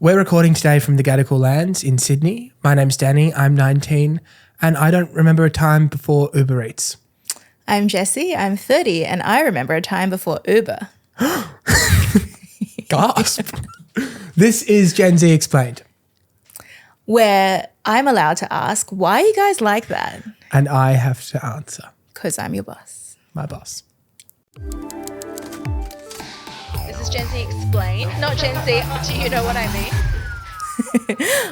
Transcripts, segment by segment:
We're recording today from the Gadigal Lands in Sydney. My name's Danny, I'm 19, and I don't remember a time before Uber Eats. I'm Jessy, I'm 30, and I remember a time before Uber. Gasp. This is Gen Z Explained. Where I'm allowed to ask, why are you guys like that? And I have to answer. Because I'm your boss. My boss. This is Gen Z Explained, not Gen Z, do you know what I mean?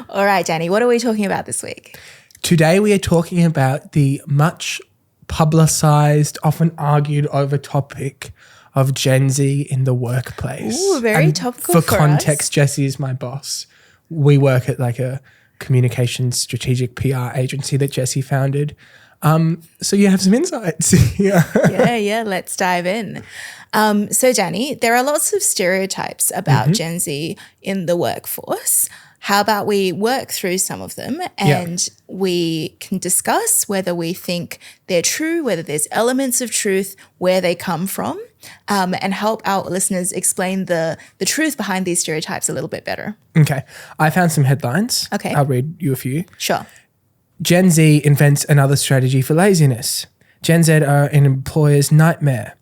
All right, Danny, what are we talking about this week? Today we are talking about the much publicised, often argued over topic of Gen Z in the workplace. Ooh, very topical for for context, us. Jessy is my boss. We work at like a communications strategic PR agency that Jessy founded. So you have some insights. Yeah, let's dive in. So, Danny, there are lots of stereotypes about Gen Z in the workforce. How about we work through some of them and we can discuss whether we think they're true, whether there's elements of truth, where they come from, and help our listeners explain the truth behind these stereotypes a little bit better. Okay. I found some headlines. Okay. I'll read you a few. Sure. Gen Z invents another strategy for laziness. Gen Z are an employer's nightmare.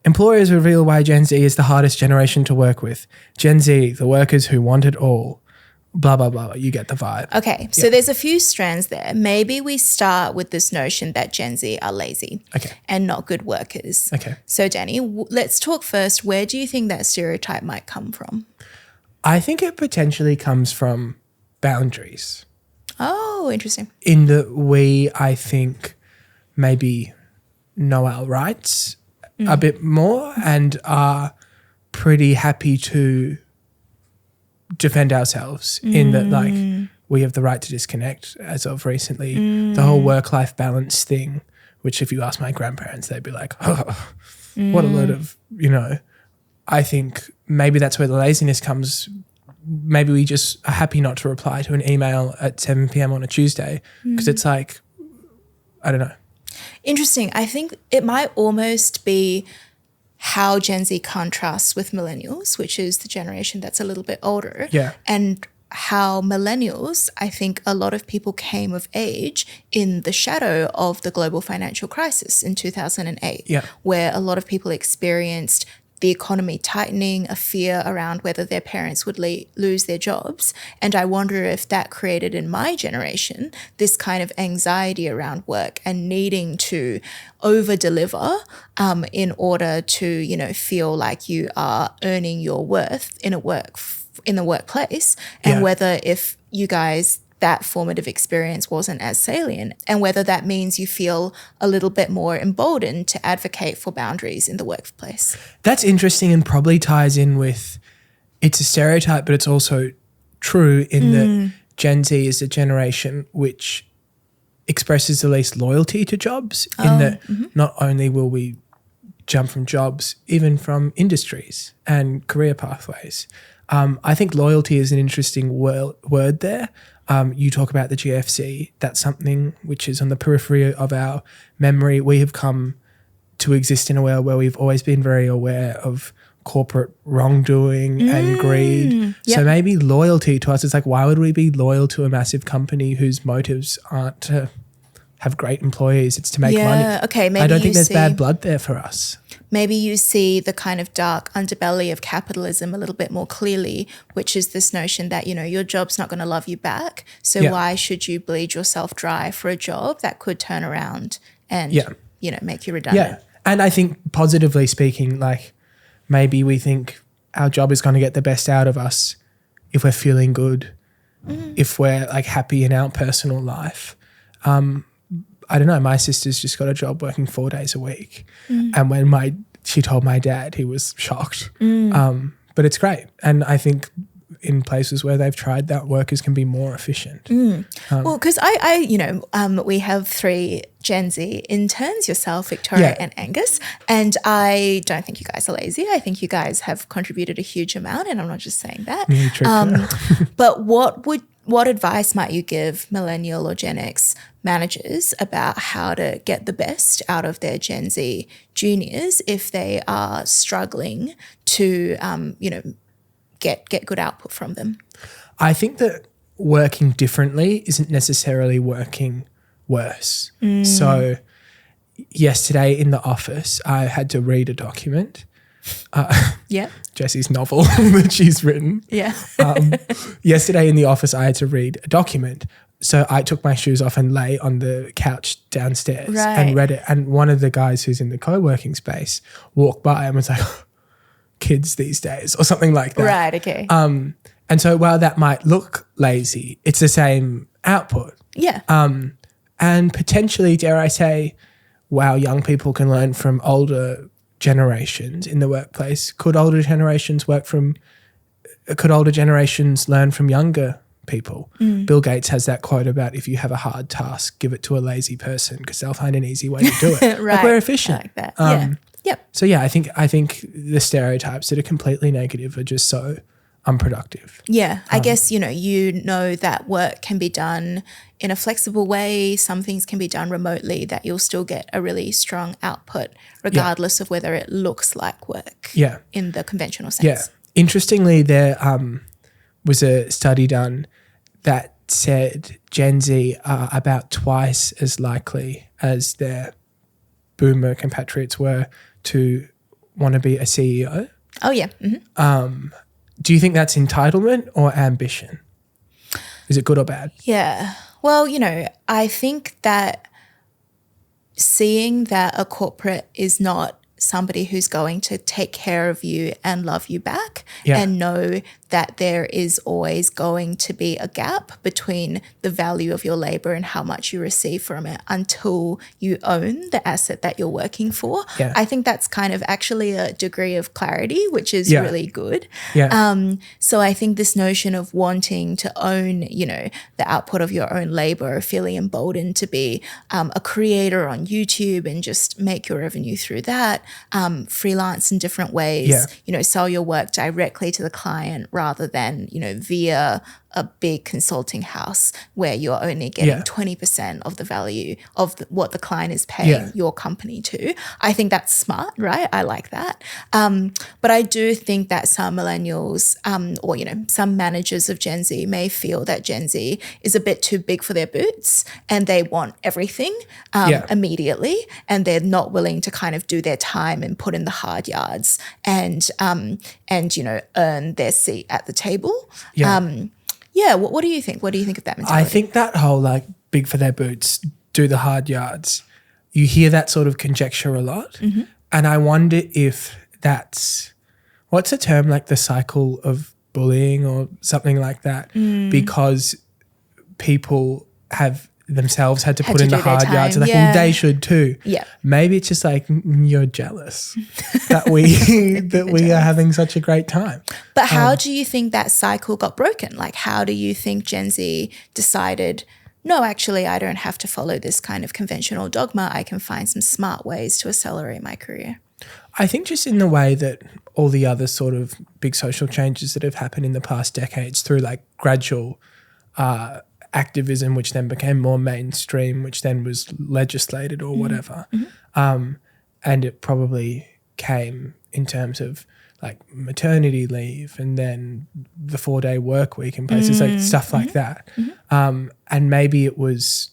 Employers reveal why Gen Z is the hardest generation to work with. Gen Z, the workers who want it all. Blah, blah, blah. You get the vibe. Okay, so there's a few strands there. Maybe we start with this notion that Gen Z are lazy and not good workers. Okay. So, Danny, let's talk first. Where do you think that stereotype might come from? I think it potentially comes from boundaries. Oh, interesting. In that we, I think, maybe know our rights a bit more and are pretty happy to defend ourselves in that, like, we have the right to disconnect as of recently. The whole work-life balance thing, which if you ask my grandparents, they'd be like, oh, what a load of, I think maybe that's where the laziness comes. Maybe we just are happy not to reply to an email at 7 p.m. on a Tuesday because it's like, I don't know. Interesting. I think it might almost be how Gen Z contrasts with millennials, which is the generation that's a little bit older. Yeah. And how millennials, I think a lot of people came of age in the shadow of the global financial crisis in 2008, where a lot of people experienced the economy tightening, a fear around whether their parents would lose their jobs. And I wonder if that created in my generation this kind of anxiety around work and needing to over-deliver in order to, feel like you are earning your worth in the workplace, and whether if you guys that formative experience wasn't as salient, and whether that means you feel a little bit more emboldened to advocate for boundaries in the workplace. That's interesting and probably ties in with, it's a stereotype, but it's also true in that Gen Z is a generation which expresses the least loyalty to jobs in that not only will we jump from jobs, even from industries and career pathways. I think loyalty is an interesting word there. You talk about the GFC. That's something which is on the periphery of our memory. We have come to exist in a world where we've always been very aware of corporate wrongdoing and greed. Yep. So maybe loyalty to us is like, why would we be loyal to a massive company whose motives aren't to have great employees? It's to make money. Okay, maybe I don't think there's bad blood there for us. Maybe you see the kind of dark underbelly of capitalism a little bit more clearly, which is this notion that, your job's not going to love you back. So why should you bleed yourself dry for a job that could turn around and, make you redundant? Yeah. And I think positively speaking, like maybe we think our job is going to get the best out of us if we're feeling good, if we're like happy in our personal life. I don't know, my sister's just got a job working 4 days a week. And when she told my dad, he was shocked. But it's great. And I think in places where they've tried that, workers can be more efficient. Well, because we have 3 Gen Z interns, yourself, Victoria and Angus, and I don't think you guys are lazy. I think you guys have contributed a huge amount, and I'm not just saying that. But what advice might you give millennial or Gen X managers about how to get the best out of their Gen Z juniors if they are struggling to, get good output from them. I think that working differently isn't necessarily working worse. So yesterday in the office, I had to read a document. Jessy's novel that she's written. Yeah. Yesterday in the office, I had to read a document. So I took my shoes off and lay on the couch downstairs and read it. And one of the guys who's in the co-working space walked by and was like, kids these days or something like that. Right, okay. And so while that might look lazy, it's the same output. Yeah. And potentially, dare I say, while young people can learn from older generations in the workplace, could older generations learn from younger people? Bill Gates has that quote about if you have a hard task, give it to a lazy person because they'll find an easy way to do it. Right. Like we're efficient. I like that. Yeah. Yep. So yeah, I think the stereotypes that are completely negative are just so unproductive. Yeah. I guess, you know that work can be done in a flexible way. Some things can be done remotely that you'll still get a really strong output regardless of whether it looks like work in the conventional sense. Yeah. Interestingly, there was a study done that said Gen Z are about twice as likely as their boomer compatriots were to want to be a CEO. Oh, yeah. Mm-hmm. Do you think that's entitlement or ambition? Is it good or bad? Yeah. Well, I think that seeing that a corporate is not somebody who's going to take care of you and love you back and know that there is always going to be a gap between the value of your labor and how much you receive from it until you own the asset that you're working for. Yeah. I think that's kind of actually a degree of clarity, which is really good. Yeah. So I think this notion of wanting to own, the output of your own labor, feeling emboldened to be a creator on YouTube and just make your revenue through that, freelance in different ways, sell your work directly to the client rather than, via a big consulting house where you're only getting 20% of the value of what the client is paying your company to. I think that's smart, right? I like that. But I do think that some millennials or, some managers of Gen Z may feel that Gen Z is a bit too big for their boots and they want everything immediately, and they're not willing to kind of do their time and put in the hard yards and earn their seat at the table. What do you think? What do you think of that mentality? I think that whole big for their boots, do the hard yards, you hear that sort of conjecture a lot. Mm-hmm. And I wonder if that's, what's the term, the cycle of bullying or something like that, because people have themselves had to put in the hard yards. And well, they should too. Yeah. Maybe it's just you're jealous that we are having such a great time. But how do you think that cycle got broken? How do you think Gen Z decided, no, actually, I don't have to follow this kind of conventional dogma. I can find some smart ways to accelerate my career? I think just in the way that all the other sort of big social changes that have happened in the past decades through gradual activism, which then became more mainstream, which then was legislated or whatever. Mm-hmm. And it probably came in terms of maternity leave and then the 4-day work week and places stuff like that. Mm-hmm. And maybe it was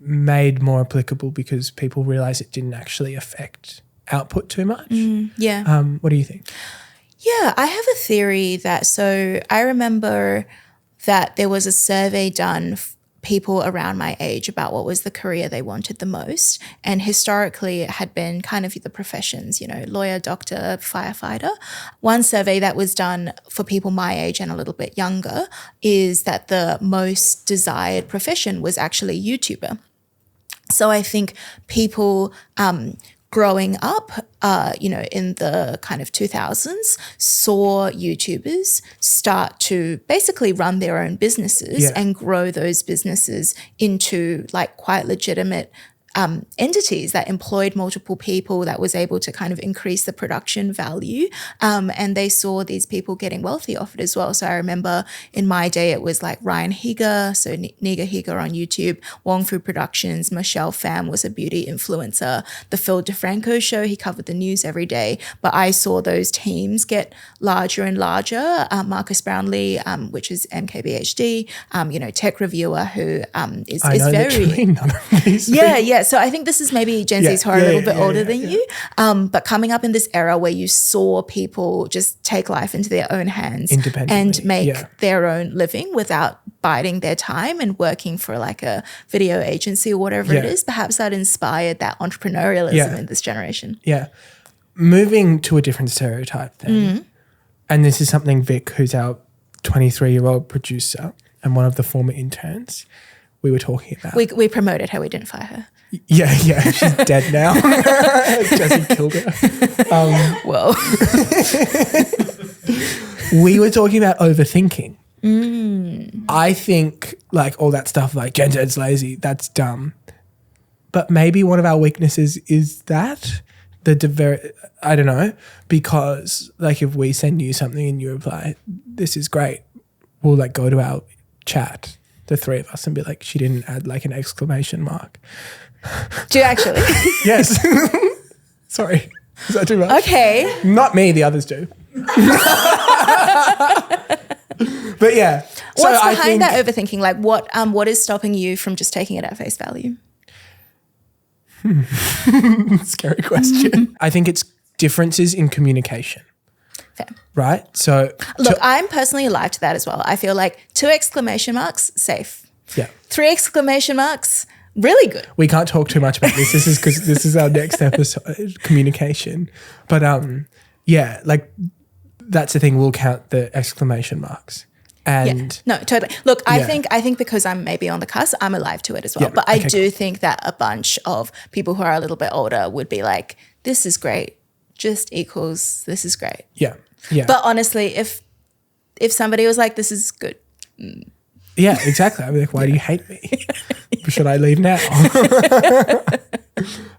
made more applicable because people realised it didn't actually affect output too much. What do you think? Yeah, I have a theory so I remember that there was a survey done people around my age about what was the career they wanted the most. And historically it had been kind of the professions, lawyer, doctor, firefighter. One survey that was done for people my age and a little bit younger is that the most desired profession was actually YouTuber. So I think people growing up, in the kind of 2000s, saw YouTubers start to basically run their own businesses and grow those businesses into quite legitimate entities that employed multiple people, that was able to kind of increase the production value. And they saw these people getting wealthy off it as well. So I remember in my day, it was like Ryan Higa, so Niga Higa on YouTube, Wong Fu Productions, Michelle Pham was a beauty influencer, the Phil DeFranco show, he covered the news every day. But I saw those teams get larger and larger. Marcus Brownlee, which is MKBHD, tech reviewer who is very... none of these Yeah. So I think this is maybe Gen Zs who are a little bit older than you. But coming up in this era where you saw people just take life into their own hands and make their own living without biding their time and working for like a video agency or whatever it is, perhaps that inspired that entrepreneurialism in this generation. Yeah. Moving to a different stereotype then, and this is something Vic, who's our 23-year-old producer and one of the former interns, we were talking about. We promoted her, we didn't fire her. Yeah, she's dead now. Jessy killed her. Whoa. We were talking about overthinking. I think like all that stuff like Gen Z's lazy, that's dumb. But maybe one of our weaknesses is that I don't know, because like if we send you something and you reply, this is great, we'll like go to our chat, the three of us, and be like, she didn't add like an exclamation mark. Do you actually? Yes. Sorry. Is that too much? Okay. Not me, the others do. But yeah. What's behind that overthinking? Like what is stopping you from just taking it at face value? Scary question. I think it's differences in communication. Fair. Right? So look, I'm personally alive to that as well. I feel like 2 exclamation marks, safe. Yeah. 3 exclamation marks, really good. We can't talk too much about this. This is because this is our next episode, communication. But like that's the thing. We'll count the exclamation marks. And no, totally. Look, I think because I'm maybe on the cusp, I'm alive to it as well. But I do think that a bunch of people who are a little bit older would be like, this is great, just equals this is great. Yeah. Yeah. But honestly, if somebody was like, this is good. Yeah, exactly. I'd be like, why do you hate me? Should I leave now? So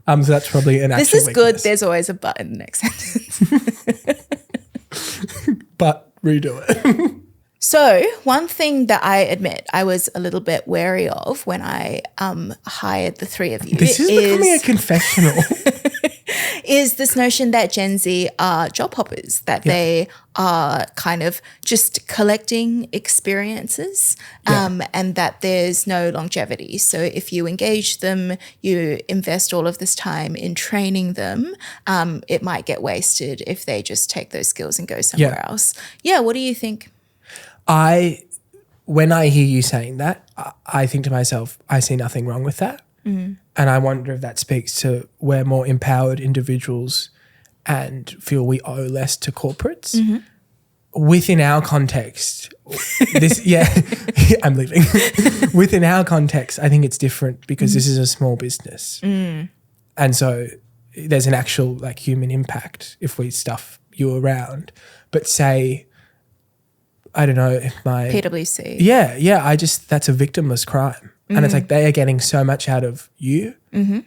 that's probably an actual This is weakness. good. There's always a but in the next sentence. But redo it. So one thing that I admit I was a little bit wary of when I hired the 3 of you this is becoming a confessional. is this notion that Gen Z are job hoppers, that they are kind of just collecting experiences and that there's no longevity. So if you engage them, you invest all of this time in training them, it might get wasted if they just take those skills and go somewhere else. Yeah, what do you think? When I hear you saying that, I think to myself, I see nothing wrong with that. And I wonder if that speaks to we're more empowered individuals and feel we owe less to corporates. Within our context, I'm leaving. Within our context, I think it's different because this is a small business. And so there's an actual like human impact if we stuff you around. But say, I don't know if my PwC. Yeah. That's a victimless crime. And it's like they are getting so much out of you. Well,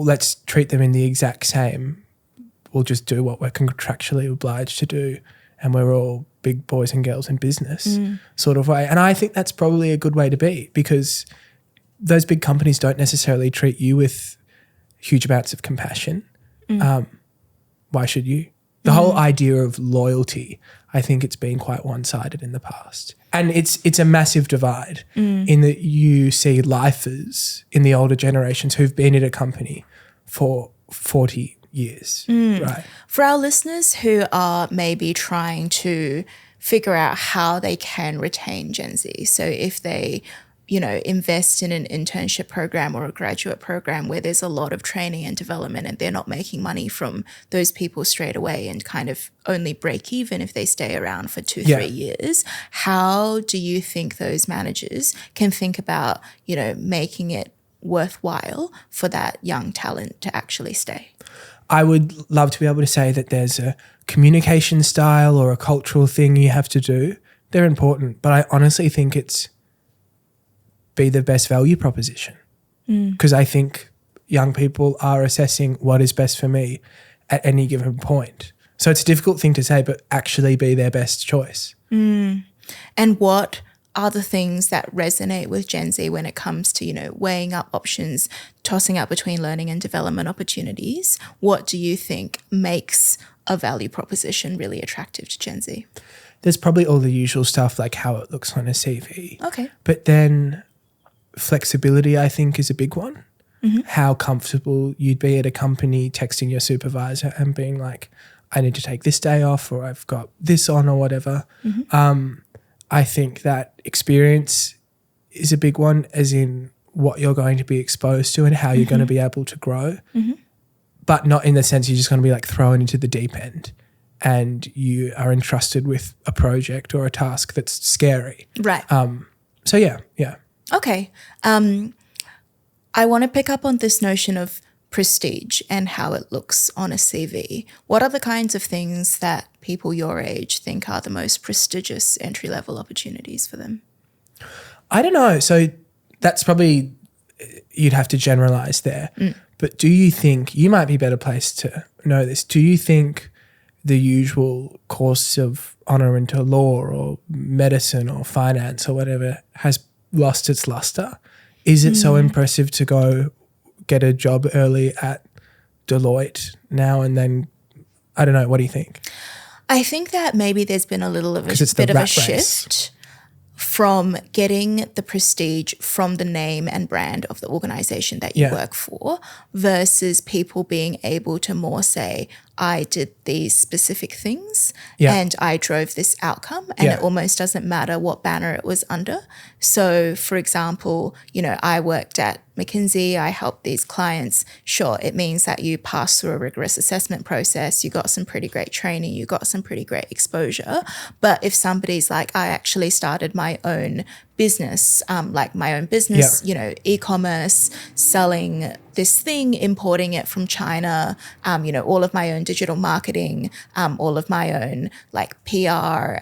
let's treat them in the exact same. We'll just do what we're contractually obliged to do and we're all big boys and girls in business sort of way. And I think that's probably a good way to be because those big companies don't necessarily treat you with huge amounts of compassion. Why should you? The whole idea of loyalty, I think it's been quite one-sided in the past. And it's a massive divide in that you see lifers in the older generations who've been at a company for 40 years, right? For our listeners who are maybe trying to figure out how they can retain Gen Z, so if they invest in an internship program or a graduate program where there's a lot of training and development and they're not making money from those people straight away and kind of only break even if they stay around for 2-3 years, how do you think those managers can think about, making it worthwhile for that young talent to actually stay? I would love to be able to say that there's a communication style or a cultural thing you have to do. They're important, but I honestly think it's be the best value proposition because I think young people are assessing what is best for me at any given point. So it's a difficult thing to say, but actually be their best choice. And what are the things that resonate with Gen Z when it comes to, you know, weighing up options, tossing up between learning and development opportunities? What do you think makes a value proposition really attractive to Gen Z? There's probably all the usual stuff like how it looks on a CV. Okay. But then flexibility, I think, is a big one. How comfortable you'd be at a company texting your supervisor and being like, I need to take this day off, or I've got this on, or whatever. I think that experience is a big one, as in what you're going to be exposed to and how you're going to be able to grow, but not in the sense you're just going to be like thrown into the deep end and you are entrusted with a project or a task that's scary. Right. So yeah. Okay. I want to pick up on this notion of prestige and how it looks on a CV. What are the kinds of things that people your age think are the most prestigious entry-level opportunities for them? I don't know. So that's probably, you'd have to generalize there. But do you think, you might be better placed to know this, do you think the usual course of honour into law or medicine or finance or whatever has lost its luster? Is it so impressive to go get a job early at Deloitte now and then, I don't know, what do you think? I think that maybe there's been a little of a bit of a shift from getting the prestige from the name and brand of the organization that you work for versus people being able to more say, I did these specific things and I drove this outcome, and it almost doesn't matter what banner it was under. So, for example, you know, I worked at McKinsey, I helped these clients. Sure, it means that you passed through a rigorous assessment process, you got some pretty great training, you got some pretty great exposure. But if somebody's like, I actually started my own business, you know, e-commerce, selling this thing, importing it from China, you know, all of my own digital marketing, all of my own like PR,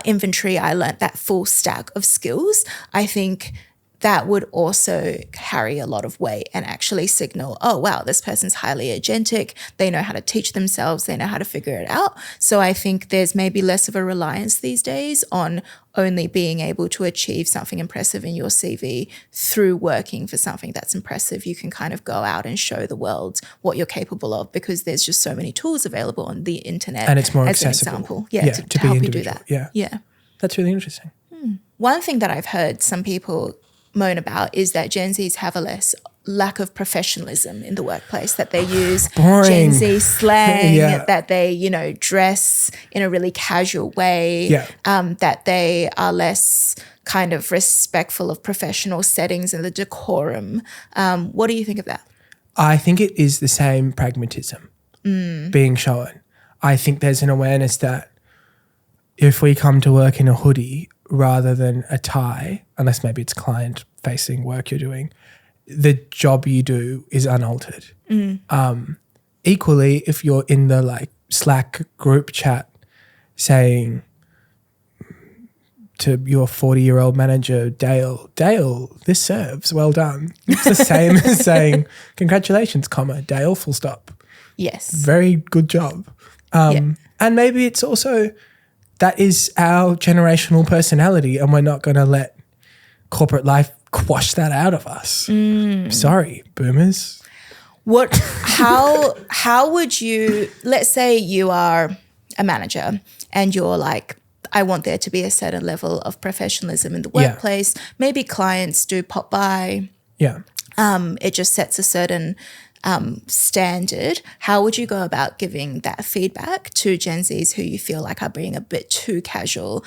inventory, I learned that full stack of skills. I think that would also carry a lot of weight and actually signal, oh, wow, this person's highly agentic. They know how to teach themselves. They know how to figure it out. So I think there's maybe less of a reliance these days on only being able to achieve something impressive in your CV through working for something that's impressive. You can kind of go out and show the world what you're capable of because there's just so many tools available on the internet. And it's more as accessible. An example. To help you do that. Yeah. That's really interesting. One thing that I've heard some people moan about is that Gen Zs have a lack of professionalism in the workplace, that they use Gen Z slang, that they, you know, dress in a really casual way, that they are less kind of respectful of professional settings and the decorum. What do you think of that? I think it is the same pragmatism being shown. I think there's an awareness that if we come to work in a hoodie rather than a tie, unless maybe it's client-facing work you're doing, the job you do is unaltered. Equally, if you're in the like Slack group chat saying to your 40-year-old manager, Dale, this serves, well done. It's the same as saying, congratulations, Dale, full stop. Yes. Very good job. And maybe it's also, that is our generational personality and we're not going to let corporate life quash that out of us. Sorry, boomers. How would you, let's say you are a manager and you're like, I want there to be a certain level of professionalism in the workplace. Maybe clients do pop by. It just sets a certain standard. How would you go about giving that feedback to Gen Zs who you feel like are being a bit too casual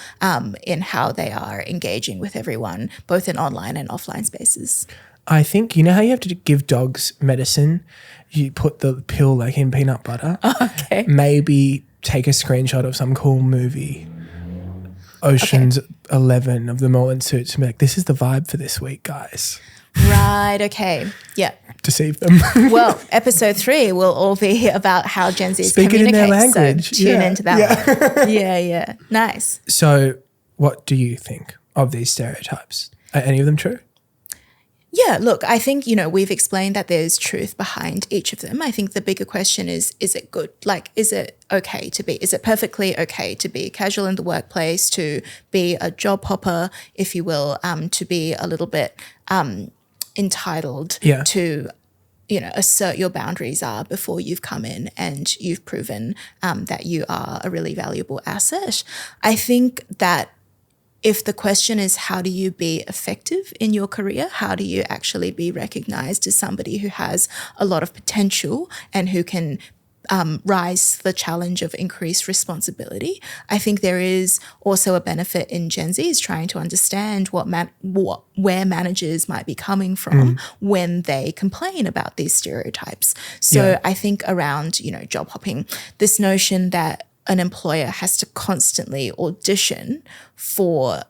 in how they are engaging with everyone, both in online and offline spaces? I think, you know how you have to give dogs medicine? You put the pill like in peanut butter. Okay. Maybe take a screenshot of some cool movie, Ocean's 11 of them all in suits, and be like, this is the vibe for this week, guys. Right, okay. Yeah. Deceive them. Well, episode 3 will all be about how Gen Zs Speak communicate. it in their language. So tune into that one. Yeah. Nice. So what do you think of these stereotypes? Are any of them true? Yeah, look, I think, we've explained that there's truth behind each of them. I think the bigger question is it good? Like, is it perfectly okay to be casual in the workplace, to be a job hopper, if you will, to be a little bit entitled to, assert your boundaries before you've come in and you've proven that you are a really valuable asset? I think that if the question is how do you be effective in your career, how do you actually be recognized as somebody who has a lot of potential and who can rise to the challenge of increased responsibility, I think there is also a benefit in Gen Zs trying to understand where managers might be coming from when they complain about these stereotypes. So I think around, job hopping, this notion that an employer has to constantly audition for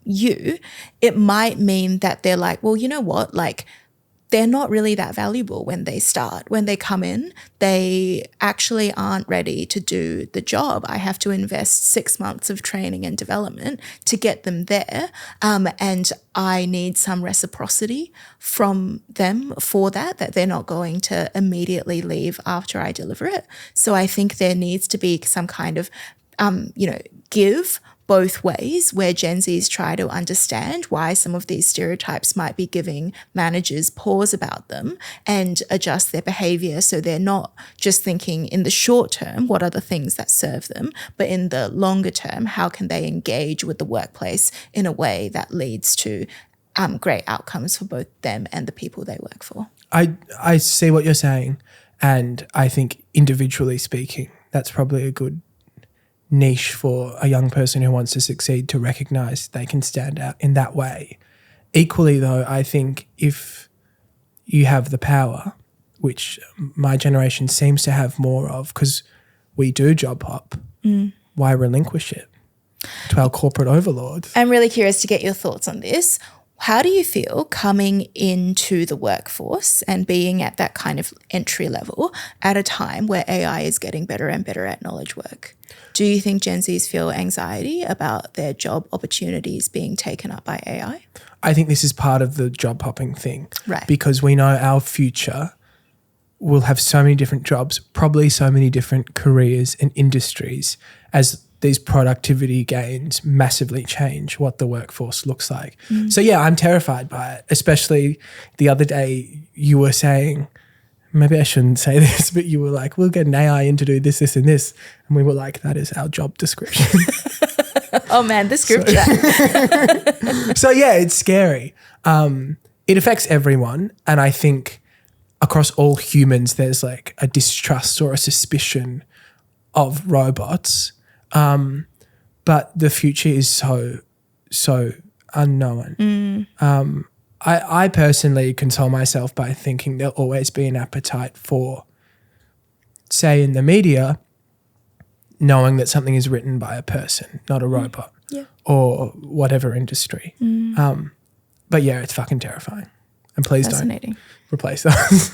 you, it might mean that they're like, well, you know what, like they're not really that valuable when they start. When they come in, they actually aren't ready to do the job. I have to invest 6 months of training and development to get them there. And I need some reciprocity from them for that they're not going to immediately leave after I deliver it. So I think there needs to be some kind of, give both ways, where Gen Zs try to understand why some of these stereotypes might be giving managers pause about them and adjust their behavior so they're not just thinking in the short term, what are the things that serve them, but in the longer term, how can they engage with the workplace in a way that leads to great outcomes for both them and the people they work for. I see what you're saying, and I think individually speaking, that's probably a good niche for a young person who wants to succeed to recognize they can stand out in that way. Equally though, I think if you have the power, which my generation seems to have more of because we do job hop, why relinquish it to our corporate overlords? I'm really curious to get your thoughts on this. How do you feel coming into the workforce and being at that kind of entry level at a time where AI is getting better and better at knowledge work? Do you think Gen Zs feel anxiety about their job opportunities being taken up by AI? I think this is part of the job hopping thing. Right. Because we know our future will have so many different jobs, probably so many different careers and industries as these productivity gains massively change what the workforce looks like. So yeah, I'm terrified by it, especially the other day you were saying, maybe I shouldn't say this, but you were like, we'll get an AI in to do this, this and this. And we were like, that is our job description. Oh man, the scripture. So yeah, it's scary. It affects everyone. And I think across all humans, there's like a distrust or a suspicion of robots. But the future is so unknown. I personally console myself by thinking there'll always be an appetite for, say in the media, knowing that something is written by a person, not a robot, or whatever industry. But yeah, it's fucking terrifying. And please don't replace us.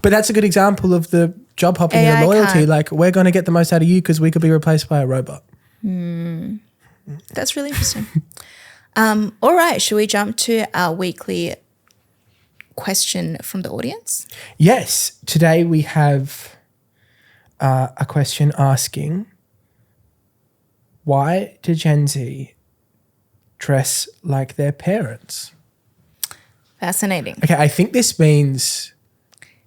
But that's a good example of the job hopping and the loyalty. Like, we're going to get the most out of you because we could be replaced by a robot. That's really interesting. All right, should we jump to our weekly question from the audience? Yes. Today we have a question asking, why do Gen Z dress like their parents? Fascinating. Okay, I think this means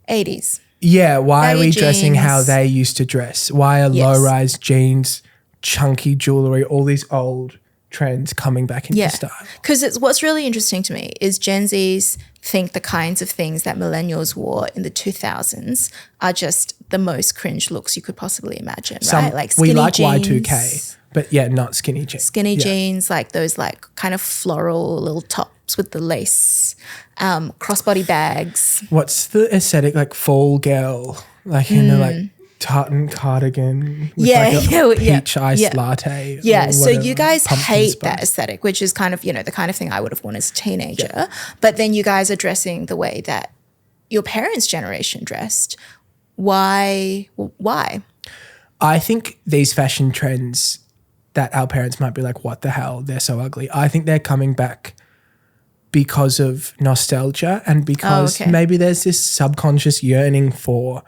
80s. Yeah, why baggy are we dressing jeans. how they used to dress? Why are low-rise jeans, chunky jewellery, all these old trends coming back into style? Because what's really interesting to me is Gen Zs think the kinds of things that millennials wore in the 2000s are just the most cringe looks you could possibly imagine, right? Like skinny we like jeans. Y2K, but yeah, not skinny jeans. Skinny jeans, like those like kind of floral little tops with the lace, crossbody bags. What's the aesthetic, like fall girl, like in a like tartan cardigan with like a peach iced latte? Yeah, so whatever, you guys hate spice. that aesthetic, which is kind of, the kind of thing I would have worn as a teenager. Yeah. But then you guys are dressing the way that your parents' generation dressed. Why? I think these fashion trends that our parents might be like, what the hell, they're so ugly. I think they're coming back because of nostalgia and because maybe there's this subconscious yearning for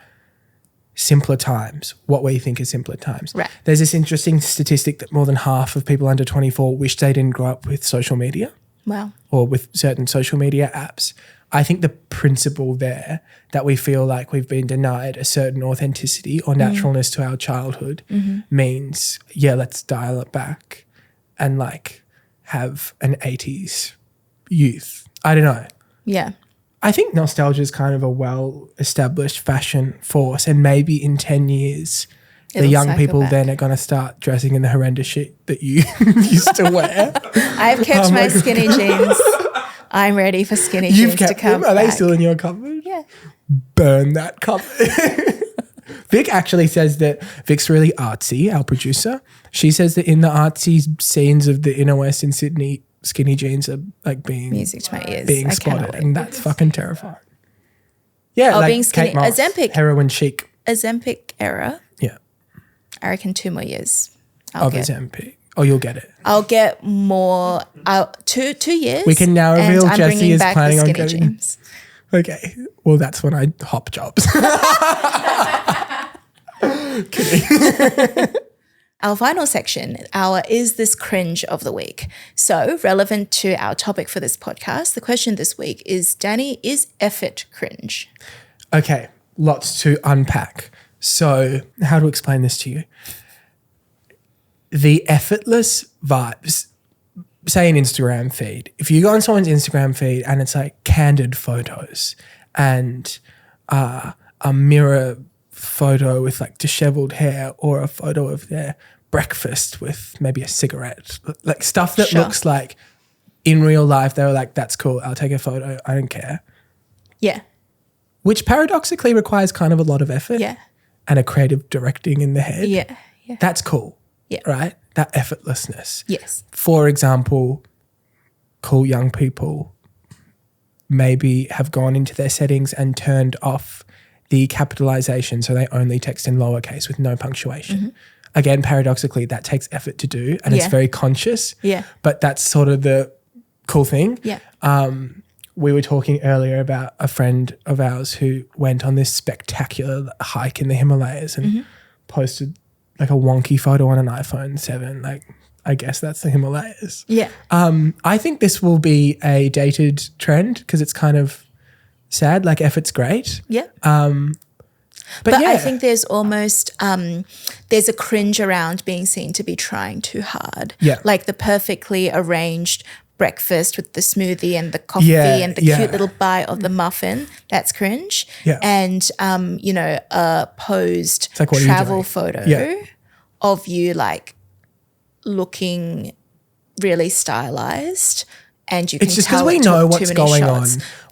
simpler times, what we think is simpler times. Right. There's this interesting statistic that more than half of people under 24 wish they didn't grow up with social media. Wow. Or with certain social media apps. I think the principle there that we feel like we've been denied a certain authenticity or naturalness to our childhood means, let's dial it back and like have an 80s youth. I don't know. Yeah. I think nostalgia is kind of a well-established fashion force, and maybe in 10 years the young people then are going to start dressing in the horrendous shit that you used to wear. I've kept my skinny jeans. I'm ready for skinny jeans to come them? Are they back. still in your cupboard? Yeah. Burn that cupboard. Vic actually says that Vic's really artsy, our producer. She says that in the artsy scenes of the inner west in Sydney, skinny jeans are like being music to my ears. Being spotted, and that's fucking terrifying. Yeah, like being skinny. Kate Moss, Ozempic. heroin chic. Ozempic era. Yeah. I reckon 2 more years. Ozempic. Oh, you'll get it. I'll get more. 2 years. We can now reveal and Jessy is planning on getting. getting. Jeans. Okay. Well, that's when I hop jobs. Kidding. Our final section, our Is This Cringe of the Week. So relevant to our topic for this podcast, the question this week is, Danny, is effort cringe? Okay, lots to unpack. So how to explain this to you? The effortless vibes, say an Instagram feed. If you go on someone's Instagram feed and it's like candid photos and a mirror photo with like disheveled hair or a photo of their breakfast with maybe a cigarette, like stuff that looks like in real life they were like, that's cool, I'll take a photo, I don't care. Yeah. Which paradoxically requires kind of a lot of effort and a creative directing in the head. Yeah. That's cool. Yeah. Right? That effortlessness. Yes. For example, cool young people maybe have gone into their settings and turned off the capitalization, so they only text in lowercase with no punctuation. Again, paradoxically, that takes effort to do and it's very conscious. Yeah. But that's sort of the cool thing. Yeah. We were talking earlier about a friend of ours who went on this spectacular hike in the Himalayas and posted like a wonky photo on an iPhone 7. Like, I guess that's the Himalayas. Yeah. I think this will be a dated trend because it's kind of sad, like effort's great. Yeah. But I think there's almost there's a cringe around being seen to be trying too hard. Yeah. Like the perfectly arranged breakfast with the smoothie and the coffee and the cute little bite of the muffin. That's cringe. Yeah. And a posed like, travel photo of you like looking really stylized. And you can it's just because we know what's going on.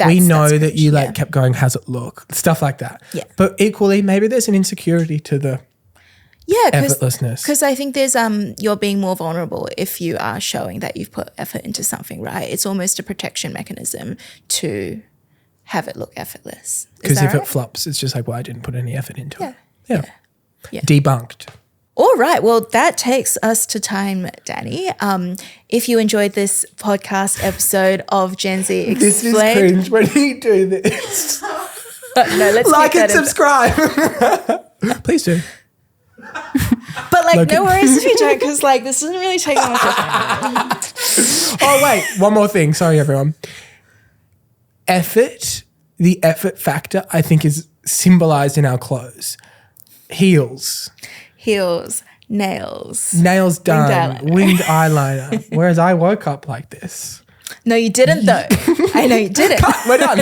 We know that you like kept going, how's it look? Stuff like that. Yeah. But equally, maybe there's an insecurity to the effortlessness. Because I think there's you're being more vulnerable if you are showing that you've put effort into something, right? It's almost a protection mechanism to have it look effortless. Because if it flops, it's just like, well, I didn't put any effort into it. Yeah. Debunked. All right. Well, that takes us to time, Danny. If you enjoyed this podcast episode of Gen Z Explained. This is cringe when you do this. No, let's like and subscribe. Please do. But like, no worries if you don't, because like this isn't really taking much effort. Oh, wait. One more thing. Sorry, everyone. Effort, the effort factor, I think is symbolized in our clothes. Heels, nails done, winged eyeliner. Whereas I woke up like this. No, you didn't though. I know you didn't. We're done.